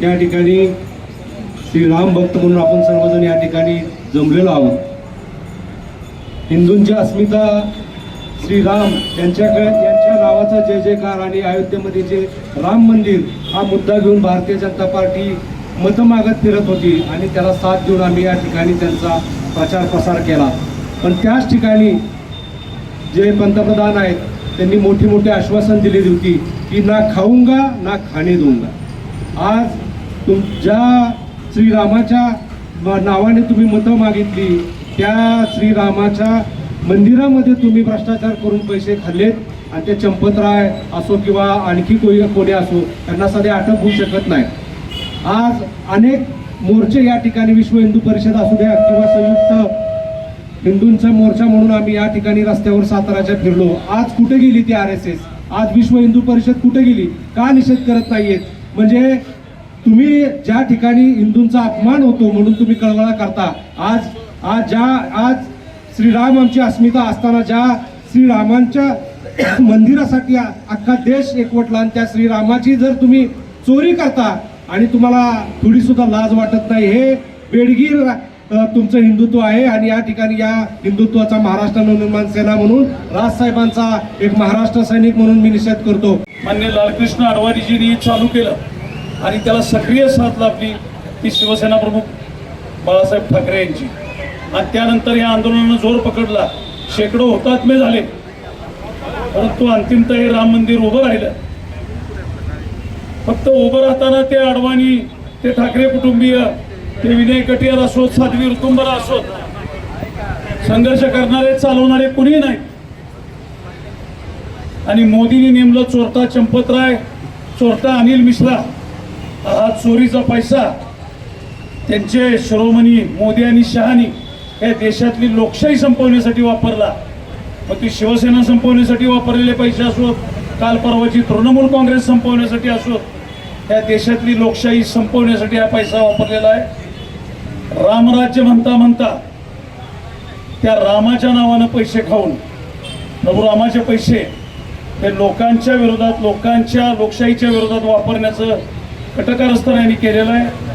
या ठिकाणी श्रीराम भक्त म्हणून आपण सर्वजण या ठिकाणी जमलेलो आहोत. हिंदूंची अस्मिता श्रीराम यांच्या नावाचा जय जयकार आणि अयोध्येमध्ये जे राम मंदिर हा मुद्दा घेऊन भारतीय जनता पार्टी मतं मागत फिरत होती आणि त्याला साथ देऊन आम्ही या ठिकाणी त्यांचा प्रचार प्रसार केला. पण त्याच ठिकाणी जे पंतप्रधान आहेत त्यांनी मोठी मोठी आश्वासन दिलेली होती की ना खाऊंगा ना खाणे दूंगा. आज ज्या श्रीरामाच्या नावाने तुम्ही मतं मागितली त्या श्रीरामाच्या मंदिरामध्ये तुम्ही भ्रष्टाचार करून पैसे खाल्लेत आणि ते चंपतराय असो किंवा आणखी कोणी असो त्यांना सध्या अटक होऊ शकत नाही. आज अनेक मोर्चे या ठिकाणी विश्व हिंदू परिषद असू द्या किंवा संयुक्त हिंदूंचा मोर्चा म्हणून आम्ही या ठिकाणी रस्त्यावर साताराच्या फिरलो. आज कुठे गेली ती RSS? आज विश्व हिंदू परिषद कुठे गेली? का निषेध करत नाहीयेत? म्हणजे तुम्ही ज्या ठिकाणी हिंदूंचा अपमान होतो म्हणून तुम्ही कळवळा करता. आज श्रीराम आमची अस्मिता असताना ज्या श्रीरामांच्या मंदिरासाठी अख्खा देश एकवटला आणि त्या श्रीरामाची जर तुम्ही चोरी करता आणि तुम्हाला थोडी सुद्धा लाज वाटत नाही, हे बेडगीर तुमचं हिंदुत्व आहे. आणि या ठिकाणी या हिंदुत्वाचा महाराष्ट्र नवनिर्माण सेना म्हणून राजसाहेबांचा एक महाराष्ट्र सैनिक म्हणून मी निषेध करतो. मान्य लालकृष्ण अडवाणीजींनी चालू केलं आणि त्याला सक्रिय साथ लाभली ती शिवसेना प्रमुख बाळासाहेब ठाकरे यांची. आणि त्यानंतर या आंदोलनानं जोर पकडला, शेकडो हुतात्मे झाले, परंतु अंतिमतः हे राम मंदिर उभं राहिलं. फक्त उभं राहताना ते अडवाणी, ते ठाकरे कुटुंबीय, ते विनय कटियार असोत, साध्वी ऋतुंबरा असोत, संघर्ष करणारे चालवणारे कुणीही नाही. आणि मोदींनी नेमलं चोरटा चंपतराय, चोरटा अनिल मिश्रा. हा चोरीचा पैसा त्यांचे शिरोमणी मोदी आणि शहानी या देशातली लोकशाही संपवण्यासाठी वापरला. मग ती शिवसेना संपवण्यासाठी वापरलेले पैसे असोत, काल परवाची तृणमूल काँग्रेस संपवण्यासाठी असोत, या देशातली लोकशाही संपवण्यासाठी हा पैसा वापरलेला आहे. रामराज्य म्हणता म्हणता त्या रामाच्या नावानं पैसे खाऊन, प्रभू रामाचे पैसे हे लोकांच्या विरोधात, लोकशाहीच्या विरोधात वापरण्याचं कटकारस्थान यांनी केलेलं आहे.